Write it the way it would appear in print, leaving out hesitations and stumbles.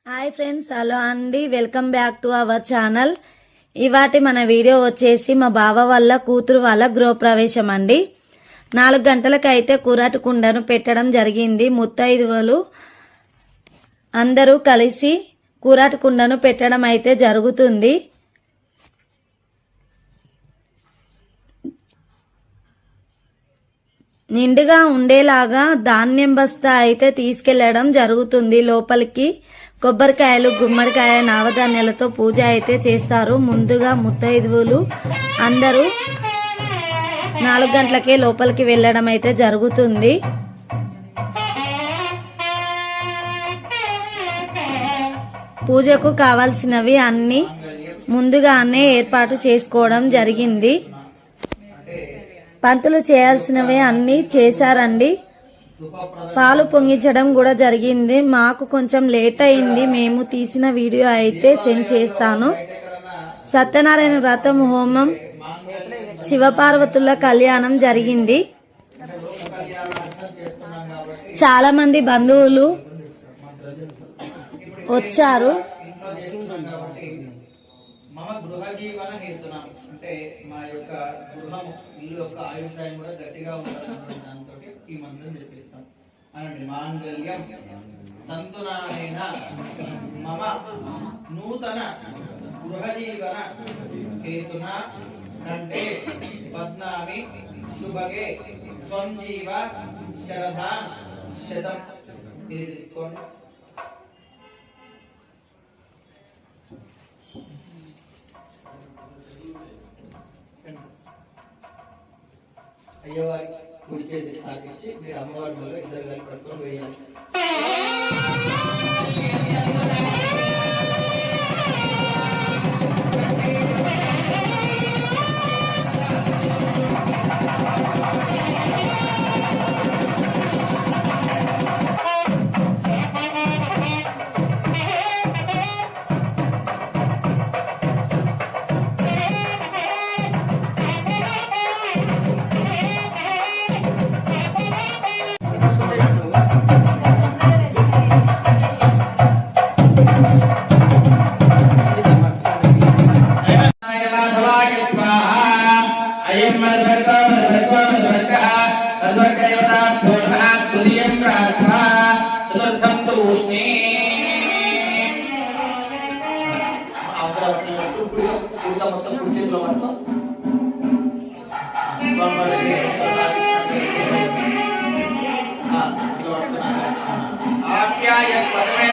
Hi friends, hello అండి, welcome back to our channel. ఇవాటి మన వీడియో వచ్చేసి మా బావ వాళ్ళ కూతురు వాళ్ళ గృహప్రవేశం అండి. 4 గంటలకైతే కూరాటు కుండను పెట్టడం జరిగింది. ముత్తైదువలు అందరూ కలిసి కూరాటు కుండను పెట్టడం అయితే జరుగుతుంది. నిండుగా ఉండేలాగా ధాన్యం బస్తా అయితే తీసుకెళ్లడం జరుగుతుంది లోపలికి. కొబ్బరికాయలు, గుమ్మడికాయ, నవధాన్యాలతో పూజ అయితే చేస్తారు. ముందుగా ముత్తైదువులు అందరూ 4 గంటలకే లోపలికి వెళ్ళడం అయితే జరుగుతుంది. పూజకు కావాల్సినవి అన్ని ముందుగానే ఏర్పాటు చేసుకోవడం జరిగింది. పంతులు చేయాల్సినవి అన్ని చేశారండి. పాలు పొంగించడం కూడా జరిగింది. మాకు కొంచెం లేట్ అయింది. మేము తీసిన వీడియో అయితే సెండ్ చేస్తాను. సత్యనారాయణ వ్రతం, హోమం, శివపార్వతుల కళ్యాణం జరిగింది. చాలా మంది బంధువులు వచ్చారు. గృహ జీవన హేతున అంటే మా యొక్క గృహం, ఇల్లు యొక్క ఆయుర్దాయం కూడా గట్టిగా ఉండాలనే దాంతో ఈ మంత్రం చెప్పిస్తాం అనండి. మాంగళ్యం తంతునానేన మమ నూతన గృహ జీవన హేతున కంటే పద్నామి శుభగే త్వం జీవ శరదాన్ శతం. ఇది అయ్యవారి కుడి చేతి స్థాపించి మీరు అమ్మవారి వల్ల ఇద్దరు కలిసి పట్టుకొని వేయాలి. మొత్తం కుడి చేతిలో పట్టుకో. ఆప్యాయ